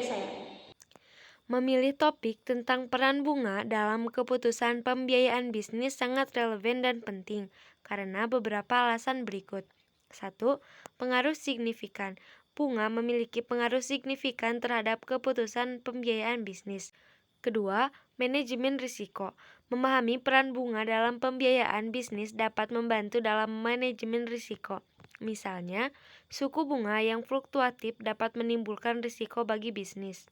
saya. Memilih topik tentang peran bunga dalam keputusan pembiayaan bisnis sangat relevan dan penting karena beberapa alasan berikut. 1. Pengaruh signifikan. Bunga memiliki pengaruh signifikan terhadap keputusan pembiayaan bisnis. Kedua, manajemen risiko. Memahami peran bunga dalam pembiayaan bisnis dapat membantu dalam manajemen risiko. Misalnya, suku bunga yang fluktuatif dapat menimbulkan risiko bagi bisnis.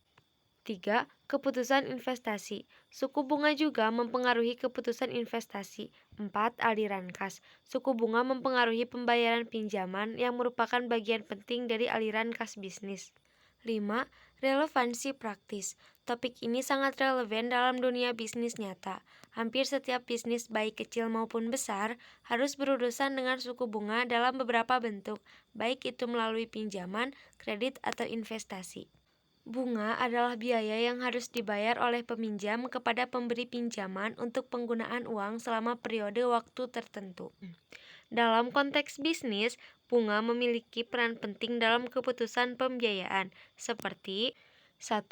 3. Keputusan investasi. Suku bunga juga mempengaruhi keputusan investasi. 4. Aliran kas. Suku bunga mempengaruhi pembayaran pinjaman yang merupakan bagian penting dari aliran kas bisnis. 5. Relevansi praktis. Topik ini sangat relevan dalam dunia bisnis nyata. Hampir setiap bisnis baik kecil maupun besar harus berurusan dengan suku bunga dalam beberapa bentuk, baik itu melalui pinjaman, kredit, atau investasi. Bunga adalah biaya yang harus dibayar oleh peminjam kepada pemberi pinjaman untuk penggunaan uang selama periode waktu tertentu. Dalam konteks bisnis, bunga memiliki peran penting dalam keputusan pembiayaan, seperti 1.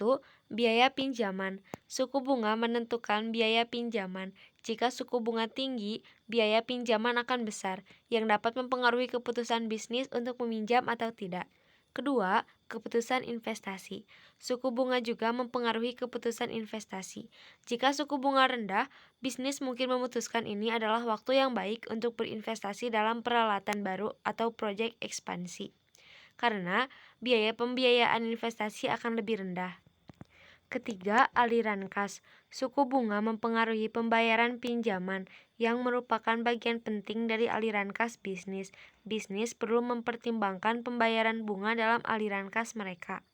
Biaya pinjaman. Suku bunga menentukan biaya pinjaman. Jika suku bunga tinggi, biaya pinjaman akan besar, yang dapat mempengaruhi keputusan bisnis untuk meminjam atau tidak. Kedua, keputusan investasi. Suku bunga juga mempengaruhi keputusan investasi. Jika suku bunga rendah, bisnis mungkin memutuskan ini adalah waktu yang baik untuk berinvestasi dalam peralatan baru atau proyek ekspansi, karena biaya pembiayaan investasi akan lebih rendah. Ketiga, aliran kas. Suku bunga mempengaruhi pembayaran pinjaman, yang merupakan bagian penting dari aliran kas bisnis. Bisnis perlu mempertimbangkan pembayaran bunga dalam aliran kas mereka.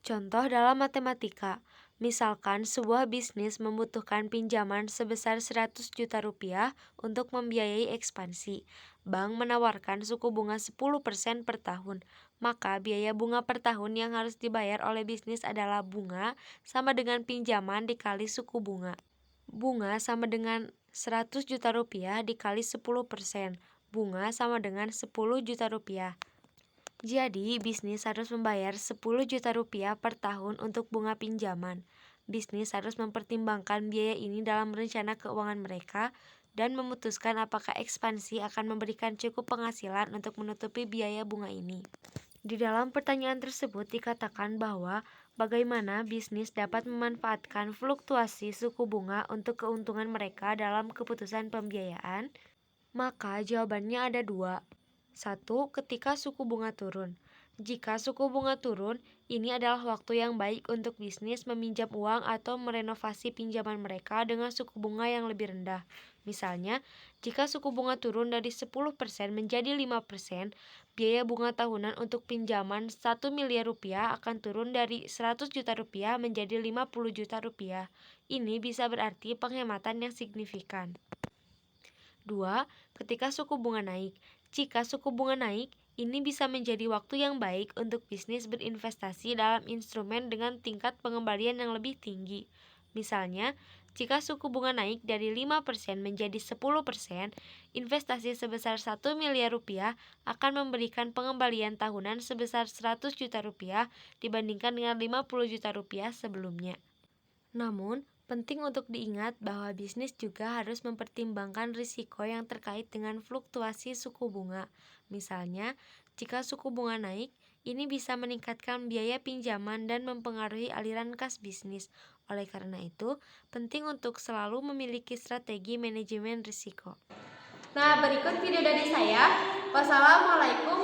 Contoh dalam matematika, misalkan sebuah bisnis membutuhkan pinjaman sebesar 100 juta rupiah untuk membiayai ekspansi. Bank menawarkan suku bunga 10% per tahun, maka biaya bunga per tahun yang harus dibayar oleh bisnis adalah bunga sama dengan pinjaman dikali suku bunga. Bunga sama dengan 100 juta rupiah dikali 10%, bunga sama dengan 10 juta rupiah. Jadi, bisnis harus membayar 10 juta rupiah per tahun untuk bunga pinjaman. Bisnis harus mempertimbangkan biaya ini dalam rencana keuangan mereka dan memutuskan apakah ekspansi akan memberikan cukup penghasilan untuk menutupi biaya bunga ini. Di dalam pertanyaan tersebut dikatakan bahwa bagaimana bisnis dapat memanfaatkan fluktuasi suku bunga untuk keuntungan mereka dalam keputusan pembiayaan. Maka jawabannya ada dua. 1. Ketika suku bunga turun. Jika suku bunga turun, ini adalah waktu yang baik untuk bisnis meminjam uang atau merenovasi pinjaman mereka dengan suku bunga yang lebih rendah. Misalnya, jika suku bunga turun dari 10% menjadi 5%, biaya bunga tahunan untuk pinjaman 1 miliar rupiah akan turun dari 100 juta rupiah menjadi 50 juta rupiah. Ini bisa berarti penghematan yang signifikan. 2. Ketika suku bunga naik. Jika suku bunga naik, ini bisa menjadi waktu yang baik untuk bisnis berinvestasi dalam instrumen dengan tingkat pengembalian yang lebih tinggi. Misalnya, jika suku bunga naik dari 5% menjadi 10%, investasi sebesar 1 miliar rupiah akan memberikan pengembalian tahunan sebesar 100 juta rupiah dibandingkan dengan 50 juta rupiah sebelumnya. Namun, penting untuk diingat bahwa bisnis juga harus mempertimbangkan risiko yang terkait dengan fluktuasi suku bunga. Misalnya, jika suku bunga naik, ini bisa meningkatkan biaya pinjaman dan mempengaruhi aliran kas bisnis. Oleh karena itu, penting untuk selalu memiliki strategi manajemen risiko. Nah, berikut video dari saya. Wassalamualaikum